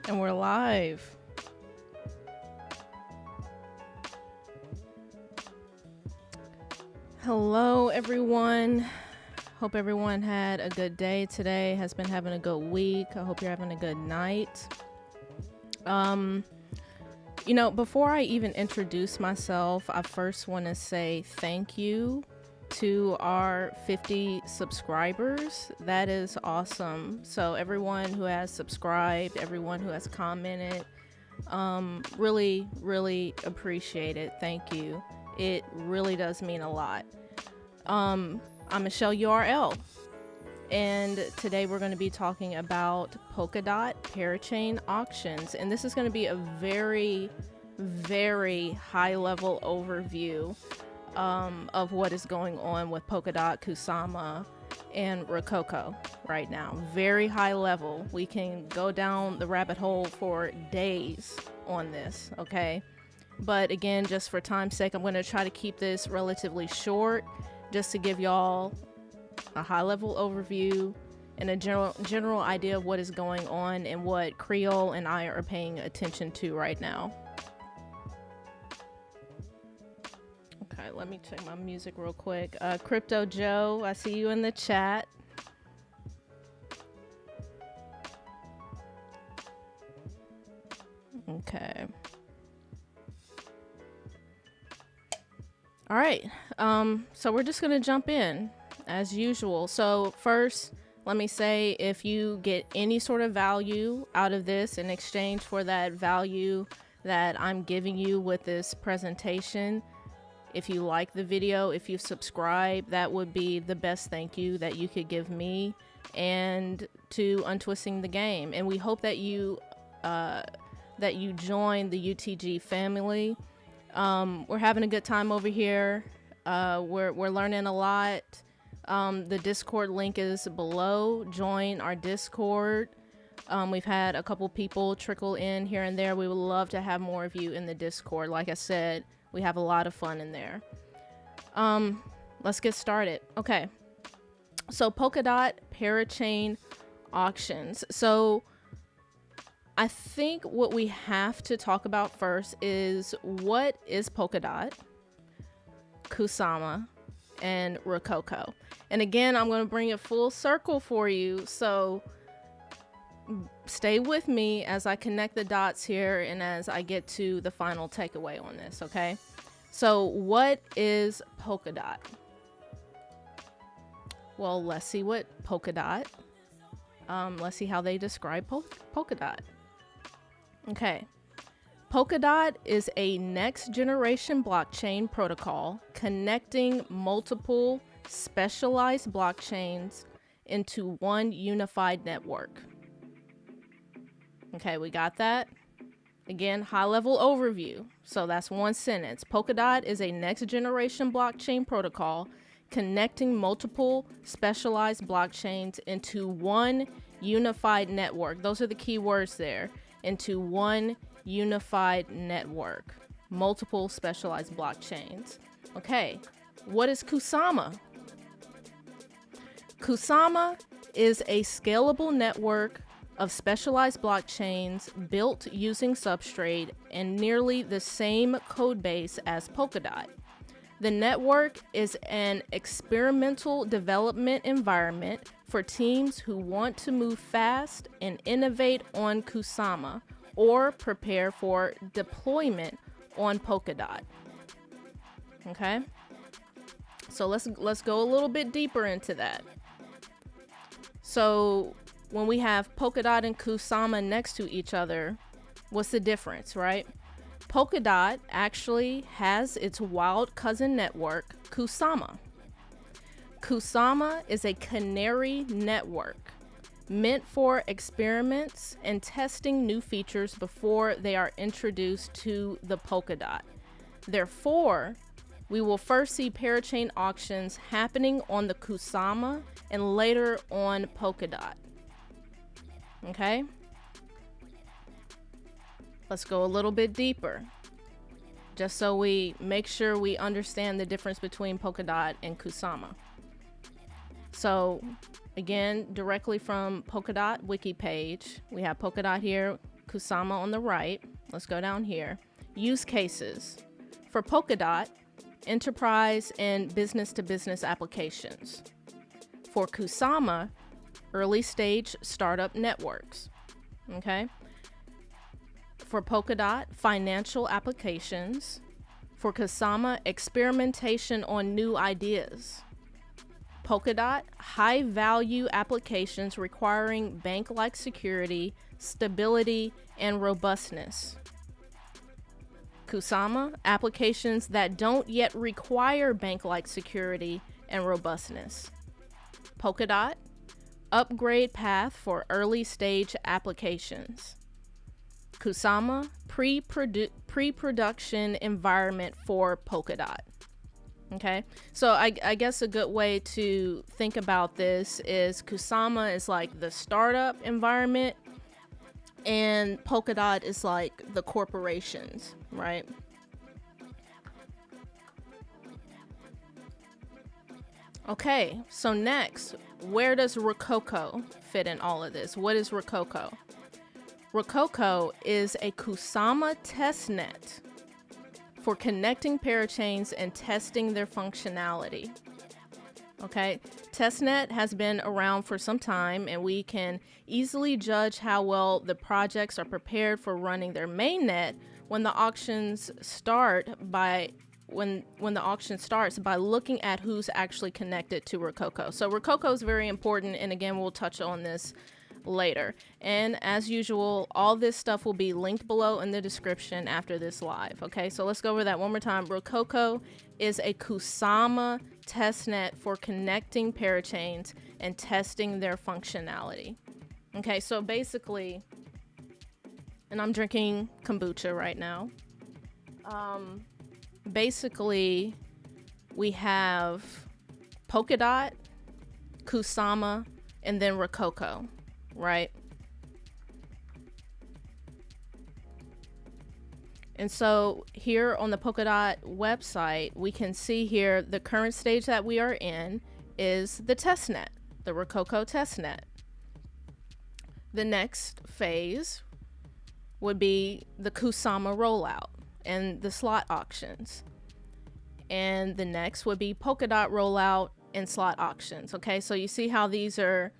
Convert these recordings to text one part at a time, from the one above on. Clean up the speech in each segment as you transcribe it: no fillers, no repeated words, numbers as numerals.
And we're live. Hello, everyone. Hope everyone had a good day today, has been having a good week. I hope you're having a good night. You know, before I even introduce myself, I first want to say thank you to our 50 subscribers. That is awesome. So everyone who has subscribed, everyone who has commented, really appreciate it. Thank you. It really does mean a lot. I'm Michelle URL, and today we're going to be talking about Polkadot Parachain auctions, and this is going to be a very high level overview of what is going on with Polkadot, Kusama, and Rococo right now. Very high level. We can go down the rabbit hole for days on this, okay? But again, just for time's sake, I'm going to try to keep this relatively short, just to give y'all a high level overview and a general idea of what is going on and what Creole and I are paying attention to right now. Okay, let me check my music real quick. Crypto Joe, I see you in the chat. Okay. All right. So we're just gonna jump in as usual. So first, let me say, if you get any sort of value out of this in exchange for that value that I'm giving you with this presentation, if you like the video, if you subscribe, that would be the best thank you that you could give me and to Untwisting the Game. And we hope that you join the UTG family. We're having a good time over here. We're learning a lot. The Discord link is below. Join our Discord. We've had a couple people trickle in here and there. We would love to have more of you in the Discord. Like I said, we have a lot of fun in there. Let's get started. Okay. So Polkadot Parachain auctions. So I think what we have to talk about first is what is Polkadot, Kusama, and Rococo. And again, I'm going to bring it full circle for you. So stay with me as I connect the dots here and as I get to the final takeaway on this, okay? So what is Polkadot? Well, let's see what Polkadot, let's see how they describe Polkadot. Okay. Polkadot is a next generation blockchain protocol connecting multiple specialized blockchains into one unified network. Okay, we got that? Again, high level overview. So that's one sentence. Polkadot is a next generation blockchain protocol connecting multiple specialized blockchains into one unified network. Those are the key words there. Into one unified network. Multiple specialized blockchains. Okay, what is Kusama? Kusama is a scalable network of specialized blockchains built using Substrate and nearly the same code base as Polkadot. The network is an experimental development environment for teams who want to move fast and innovate on Kusama or prepare for deployment on Polkadot. Okay? So let's go a little bit deeper into that. So when we have Polkadot and Kusama next to each other, what's the difference, right? Polkadot actually has its wild cousin network, Kusama. Kusama is a canary network meant for experiments and testing new features before they are introduced to the Polkadot. Therefore, we will first see parachain auctions happening on the Kusama and later on Polkadot. Okay? Let's go a little bit deeper, just so we make sure we understand the difference between Polkadot and Kusama. So again, directly from Polkadot wiki page, we have Polkadot here, Kusama on the right. Let's go down here. Use cases. For Polkadot, enterprise and business-to-business applications. For Kusama, early stage startup networks. Okay. For Polkadot, financial applications. For Kusama, experimentation on new ideas. Polkadot, high value applications requiring bank-like security, stability, and robustness. Kusama, applications that don't yet require bank-like security and robustness. Polkadot, upgrade path for early stage applications. Kusama, pre-production environment for Polkadot. Okay, so I guess a good way to think about this is Kusama is like the startup environment and Polkadot is like the corporations, right? Okay, so next, where does Rococo fit in all of this? What is Rococo? Rococo is a Kusama testnet for connecting parachains and testing their functionality. Okay, testnet has been around for some time, and we can easily judge how well the projects are prepared for running their mainnet when the auctions start by looking at who's actually connected to Rococo. So Rococo is very important, and again, we'll touch on this later. And as usual, all this stuff will be linked below in the description after this live. Okay, so let's go over that one more time. Rococo is a Kusama testnet for connecting parachains and testing their functionality. Okay, so basically, and I'm drinking kombucha right now. Basically, we have Polkadot, Kusama, and then Rococo, right? And so here on the Polkadot website, we can see here the current stage that we are in is the testnet, the Rococo testnet. The next phase would be the Kusama rollout and the slot auctions. And the next would be Polkadot rollout and slot auctions. Okay, so you see how these are,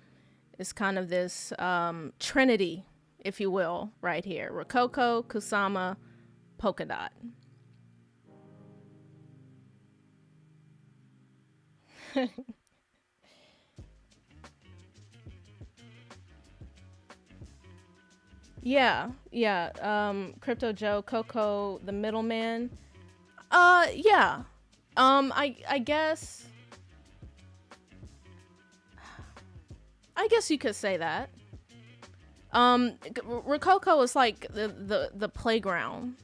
it's kind of this trinity, if you will, right here. Rococo, Kusama, Polkadot. Yeah. Crypto Joe, Coco, the middleman. Yeah. I guess you could say that. Rococo is like the playground,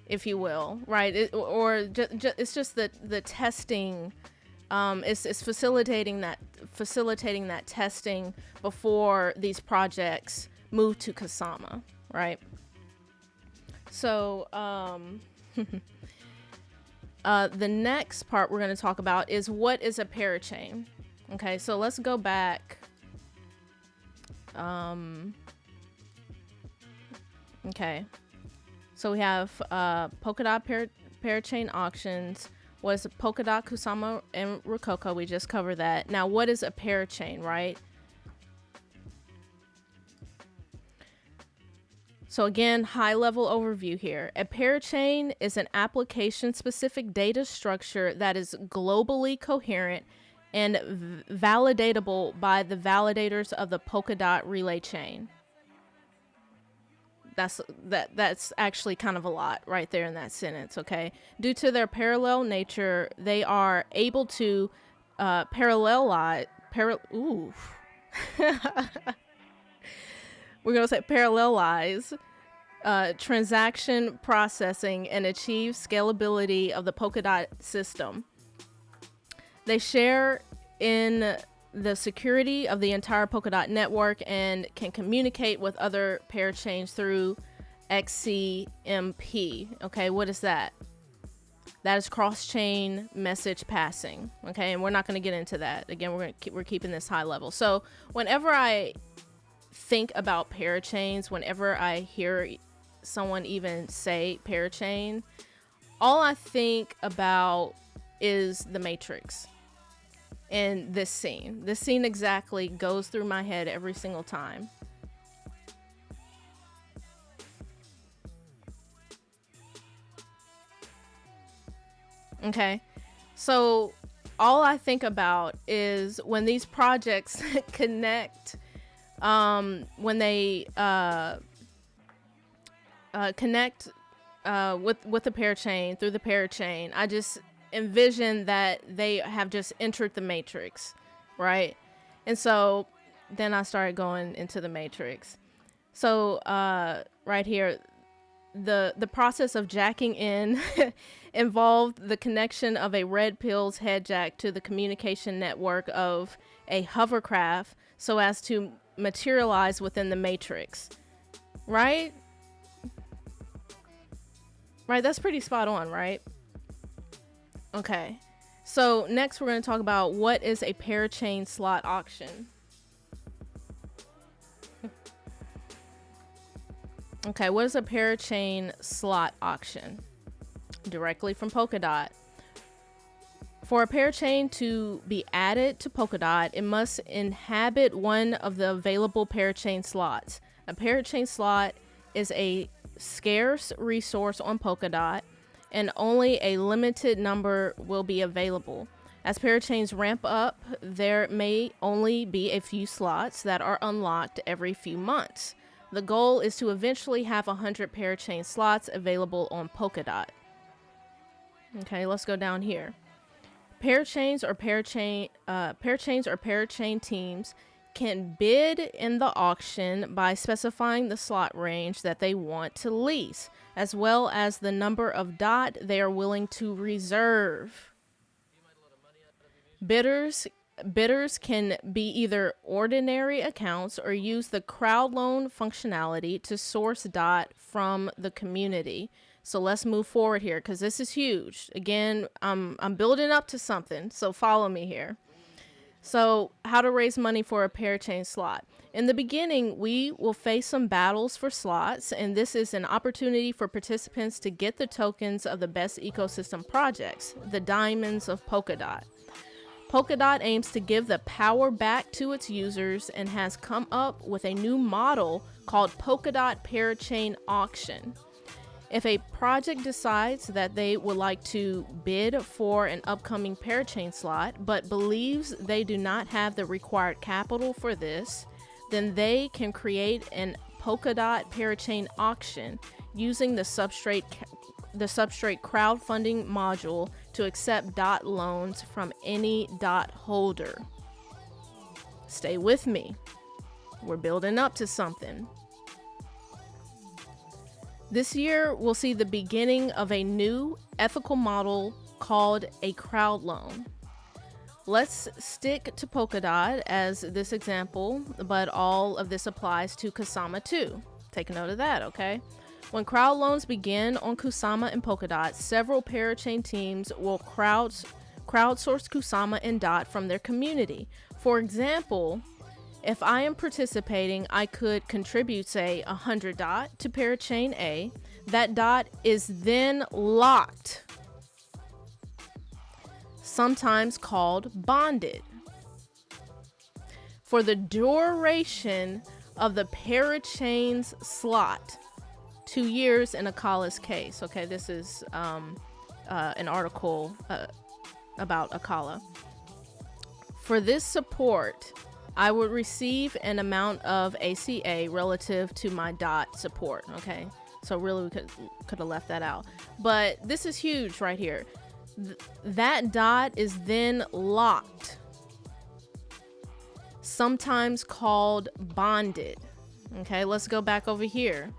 if you will, right? It's just the testing. It's facilitating that testing before these projects move to Kusama, right? So the next part we're going to talk about is what is a parachain. Okay, so let's go back. Okay, so we have Polkadot parachain auctions. What is a Polkadot, Kusama, and Rococo? We just covered that. Now, what is a parachain, right? So again, high-level overview here. A parachain is an application-specific data structure that is globally coherent and validatable by the validators of the Polkadot relay chain. That's actually kind of a lot right there in that sentence, okay? Due to their parallel nature, they are able to parallelize transaction processing and achieve scalability of the Polkadot system. They share in the security of the entire Polkadot network and can communicate with other parachains through XCMP. Okay, what is that? That is cross-chain message passing. Okay, and we're not going to get into that. Again, we're keeping this high level. So whenever I think about parachains, whenever I hear someone even say parachain, all I think about is the Matrix. And this scene exactly goes through my head every single time. Okay, so all I think about is when these projects connect, when they connect with the parachain, through the parachain. I just envision that they have just entered the Matrix, right? And so then I started going into the Matrix. So right here, the process of jacking in involved the connection of a red pill's head jack to the communication network of a hovercraft so as to materialize within the Matrix, right? Right, that's pretty spot on, right? Okay, so next we're going to talk about what is a parachain slot auction. Okay, what is a parachain slot auction? Directly from Polkadot. For a parachain to be added to Polkadot, it must inhabit one of the available parachain slots. A parachain slot is a scarce resource on Polkadot, and only a limited number will be available. As parachains ramp up, there may only be a few slots that are unlocked every few months. The goal is to eventually have 100 parachain slots available on Polkadot. Okay, let's go down here. Parachains or parachain teams can bid in the auction by specifying the slot range that they want to lease, as well as the number of DOT they are willing to reserve. Bidders can be either ordinary accounts or use the crowd loan functionality to source DOT from the community. So let's move forward here, because this is huge. Again, I'm building up to something, so follow me here. So how to raise money for a parachain slot. In the beginning, we will face some battles for slots, and this is an opportunity for participants to get the tokens of the best ecosystem projects, the diamonds of Polkadot. Polkadot aims to give the power back to its users and has come up with a new model called Polkadot Parachain Auction. If a project decides that they would like to bid for an upcoming parachain slot, but believes they do not have the required capital for this, then they can create an Polkadot Parachain auction using the substrate crowdfunding module to accept DOT loans from any DOT holder. Stay with me. We're building up to something. This year, we'll see the beginning of a new ethical model called a crowd loan. Let's stick to Polkadot as this example, but all of this applies to Kusama too. Take a note of that, okay? When crowd loans begin on Kusama and Polkadot, several parachain teams will crowdsource Kusama and DOT from their community. For example, if I am participating, I could contribute, say, 100 DOT to Parachain A. That DOT is then locked, sometimes called bonded, for the duration of the Parachain's slot, 2 years in Akala's case. Okay, this is an article about Akala. For this support, I would receive an amount of ACA relative to my DOT support. Okay, so really we could have left that out, but this is huge right here. That DOT is then locked, sometimes called bonded. Okay, let's go back over here.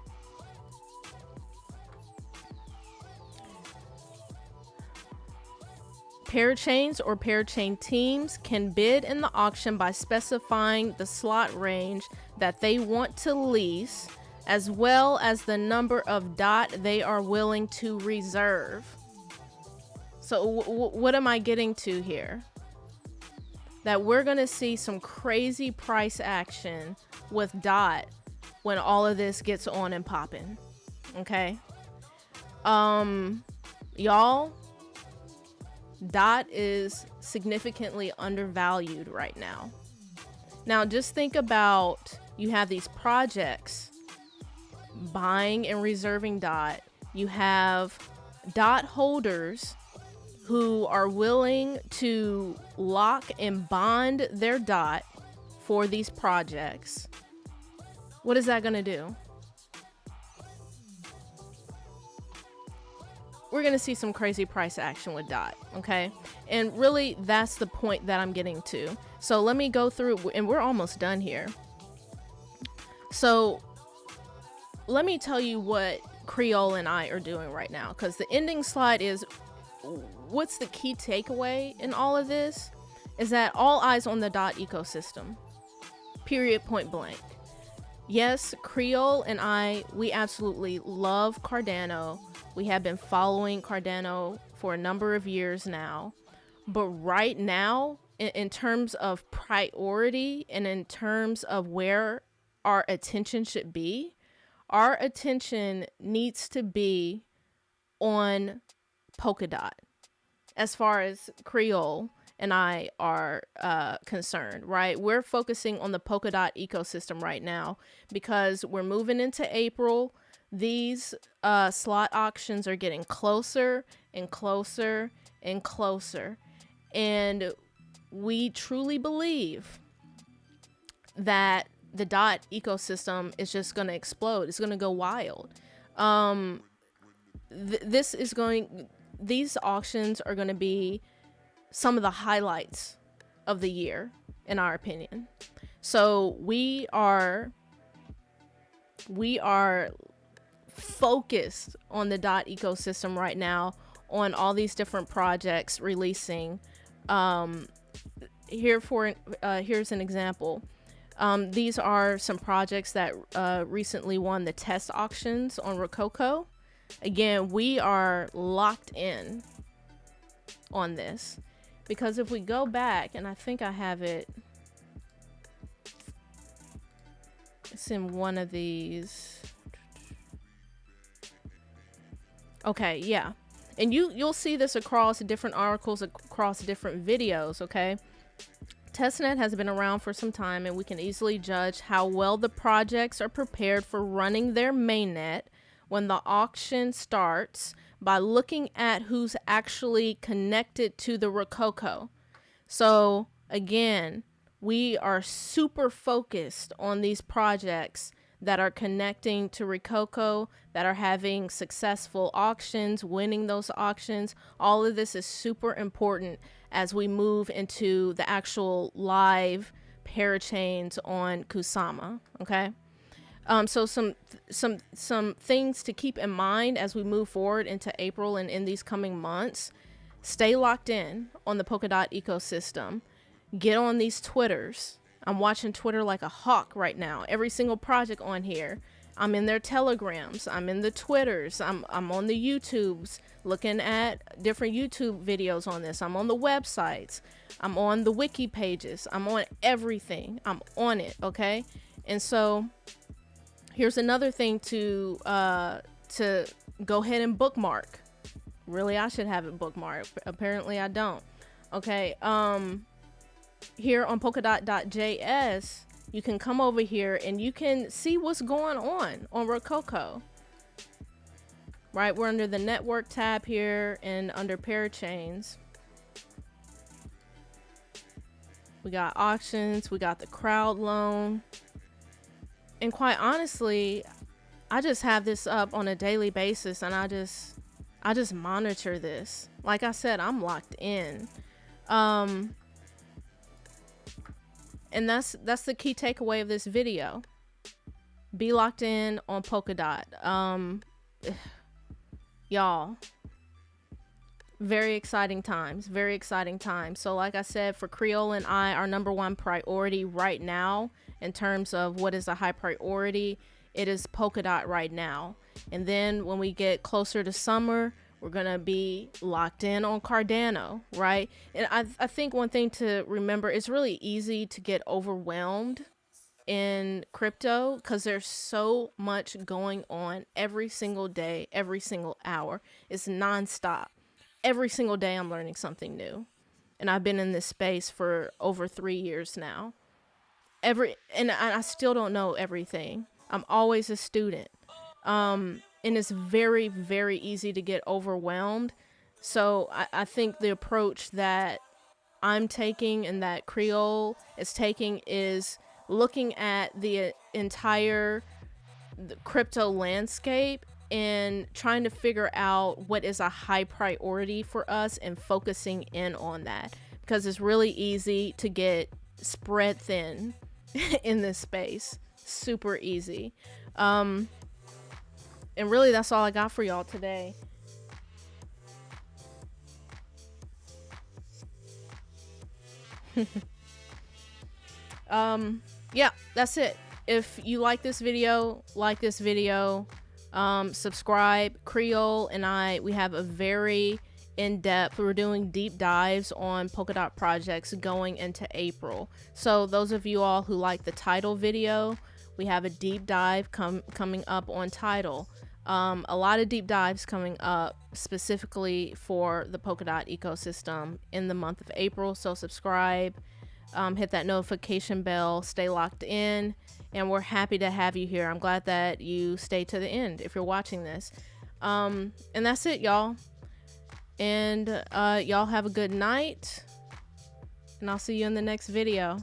Parachains or parachain teams can bid in the auction by specifying the slot range that they want to lease, as well as the number of DOT they are willing to reserve. So what am I getting to here? that we're going to see some crazy price action with DOT when all of this gets on and popping. Okay. Y'all, DOT is significantly undervalued right now. Now, just think about, you have these projects buying and reserving DOT. You have DOT holders who are willing to lock and bond their DOT for these projects. What is that going to do? We're going to see some crazy price action with DOT, okay? And really, that's the point that I'm getting to. So let me go through, and we're almost done here. So let me tell you what Creole and I are doing right now, because the ending slide is, what's the key takeaway in all of this? Is that all eyes on the DOT ecosystem. Period, point blank. Yes, Creole and I, we absolutely love Cardano. We have been following Cardano for a number of years now. But right now, in terms of priority and in terms of where our attention should be, our attention needs to be on Polkadot as far as Creole and I are concerned, right? We're focusing on the Polkadot ecosystem right now because we're moving into April. These slot auctions are getting closer and closer and closer. And we truly believe that the DOT ecosystem is just going to explode. It's going to go wild. These auctions are going to be some of the highlights of the year, in our opinion. So we are focused on the DOT ecosystem right now, on all these different projects releasing. Here's an example. These are some projects that recently won the test auctions on Rococo. Again, we are locked in on this because if we go back, and I think I have it, it's in one of these. Okay, yeah. And you'll see this across different articles, across different videos, okay? Testnet has been around for some time, and we can easily judge how well the projects are prepared for running their mainnet when the auction starts by looking at who's actually connected to the Rococo. So again, we are super focused on these projects that are connecting to Rococo, that are having successful auctions, winning those auctions. All of this is super important as we move into the actual live parachains on Kusama, okay? So some things to keep in mind as we move forward into April and in these coming months. Stay locked in on the Polkadot ecosystem. Get on these Twitters. I'm watching Twitter like a hawk right now. Every single project on here. I'm in their Telegrams. I'm in the Twitters. I'm on the YouTubes looking at different YouTube videos on this. I'm on the websites. I'm on the wiki pages. I'm on everything. I'm on it, okay? And so here's another thing to go ahead and bookmark. Really, I should have it bookmarked. Apparently I don't. Okay, here on polkadot.js, you can come over here and you can see what's going on Rococo. Right, we're under the network tab here and under Parachains. We got auctions, we got the crowd loan. And quite honestly, I just have this up on a daily basis and I just monitor this. Like I said, I'm locked in. And that's the key takeaway of this video. Be locked in on Polkadot. Y'all, very exciting times. So like I said, for Creole and I, our number one priority right now in terms of what is a high priority, it is Polkadot right now. And then when we get closer to summer, We're going to be locked in on Cardano, right? And I think one thing to remember, it's really easy to get overwhelmed in crypto because there's so much going on every single day, every single hour. It's nonstop. Every single day I'm learning something new. And I've been in this space for over 3 years now. And I still don't know everything. I'm always a student. And it's very, very easy to get overwhelmed. So I think the approach that I'm taking and that Creole is taking is looking at the entire crypto landscape and trying to figure out what is a high priority for us and focusing in on that, because it's really easy to get spread thin in this space. Super easy. And really, that's all I got for y'all today. Yeah, that's it. If you like this video, subscribe. Creole and we have a very in-depth, we're doing deep dives on Polkadot projects going into April. So those of you all who like the title video, we have a deep dive coming up on title. A lot of deep dives coming up specifically for the Polkadot ecosystem in the month of April. So subscribe, hit that notification bell, stay locked in, and we're happy to have you here. I'm glad that you stay to the end if you're watching this. And that's it, y'all. And y'all have a good night, and I'll see you in the next video.